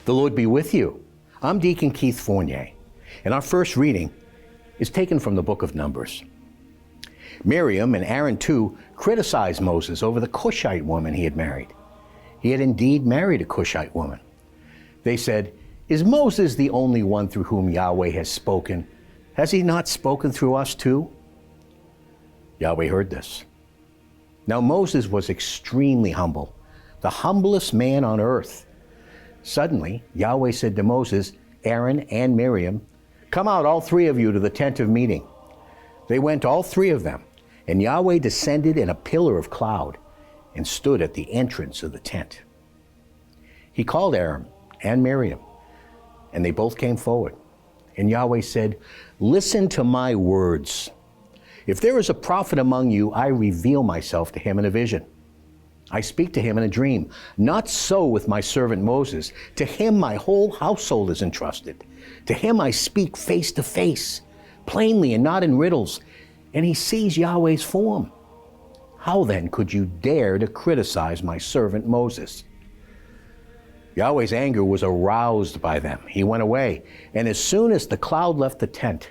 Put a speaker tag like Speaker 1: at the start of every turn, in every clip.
Speaker 1: The Lord be with you. I'm Deacon Keith Fournier, and our first reading is taken from the book of Numbers. Miriam and Aaron too criticized Moses over the Cushite woman he had married. He had indeed married a Cushite woman. They said, "Is Moses the only one through whom Yahweh has spoken? Has he not spoken through us too?" Yahweh heard this. Now Moses was extremely humble, the humblest man on earth. Suddenly, Yahweh said to Moses, Aaron, and Miriam, "Come out, all three of you, to the tent of meeting." They went, all three of them, and Yahweh descended in a pillar of cloud and stood at the entrance of the tent. He called Aaron and Miriam, and they both came forward. And Yahweh said, "Listen to my words. If there is a prophet among you, I reveal myself to him in a vision. I speak to him in a dream. Not so with my servant Moses. To him my whole household is entrusted. To him I speak face to face, plainly and not in riddles, and he sees Yahweh's form. How then could you dare to criticize my servant Moses?" Yahweh's anger was aroused by them. He went away, and as soon as the cloud left the tent,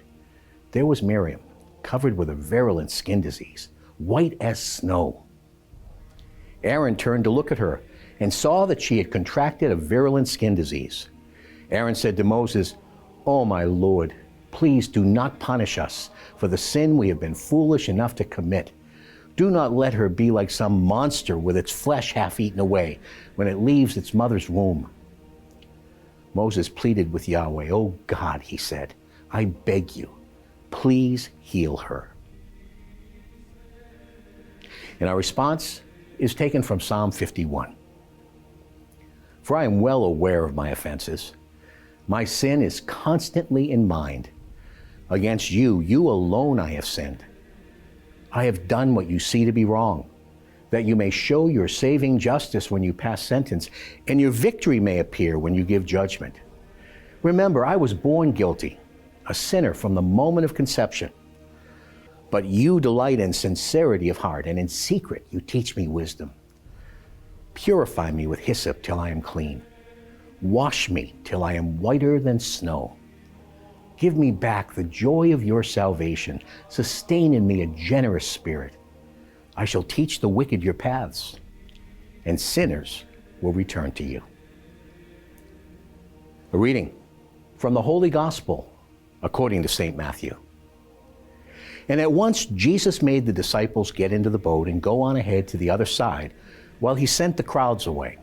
Speaker 1: there was Miriam, covered with a virulent skin disease, white as snow. Aaron turned to look at her and saw that she had contracted a virulent skin disease. Aaron said to Moses, "Oh, my Lord, please do not punish us for the sin we have been foolish enough to commit. Do not let her be like some monster with its flesh half eaten away when it leaves its mother's womb." Moses pleaded with Yahweh. "Oh God," he said, "I beg you, please heal her." And our response is taken from Psalm 51. "For I am well aware of my offenses. My sin is constantly in mind. Against you, you alone I have sinned. I have done what you see to be wrong, that you may show your saving justice when you pass sentence, and your victory may appear when you give judgment. Remember, I was born guilty, a sinner from the moment of conception. But you delight in sincerity of heart, and in secret you teach me wisdom. Purify me with hyssop till I am clean. Wash me till I am whiter than snow. Give me back the joy of your salvation. Sustain in me a generous spirit. I shall teach the wicked your paths, and sinners will return to you." A reading from the Holy Gospel according to St. Matthew. And at once Jesus made the disciples get into the boat and go on ahead to the other side while he sent the crowds away.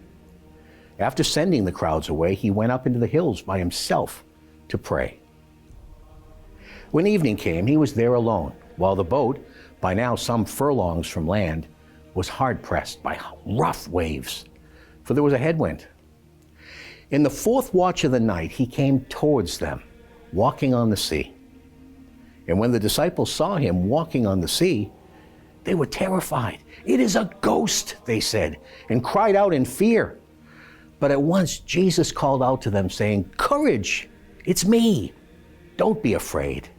Speaker 1: After sending the crowds away, he went up into the hills by himself to pray. When evening came, he was there alone, while the boat, by now some furlongs from land, was hard pressed by rough waves, for there was a headwind. In the fourth watch of the night, he came towards them, walking on the sea. And when the disciples saw him walking on the sea, they were terrified. "It is a ghost," they said, and cried out in fear. But at once Jesus called out to them, saying, "Courage, it's me. Don't be afraid."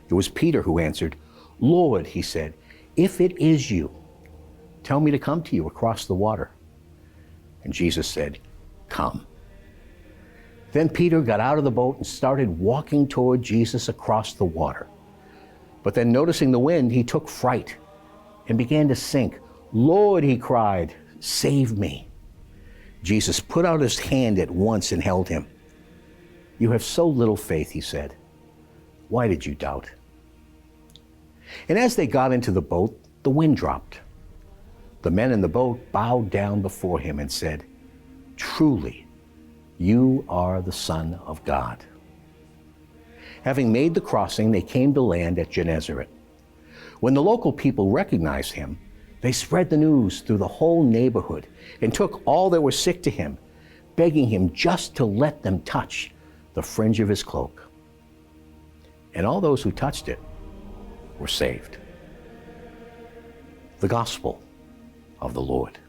Speaker 1: It was Peter who answered, "Lord," he said, "if it is you, tell me to come to you across the water." And Jesus said, "Come." Then Peter got out of the boat and started walking toward Jesus across the water. But then noticing the wind, he took fright and began to sink. "Lord," he cried, "save me." Jesus put out his hand at once and held him. "You have so little faith," he said. "Why did you doubt?" And as they got into the boat, the wind dropped. The men in the boat bowed down before him and said, "Truly, you are the Son of God." Having made the crossing, they came to land at Gennesaret. When the local people recognized him, they spread the news through the whole neighborhood and took all that were sick to him, begging him just to let them touch the fringe of his cloak. And all those who touched it were saved. The Gospel of the Lord.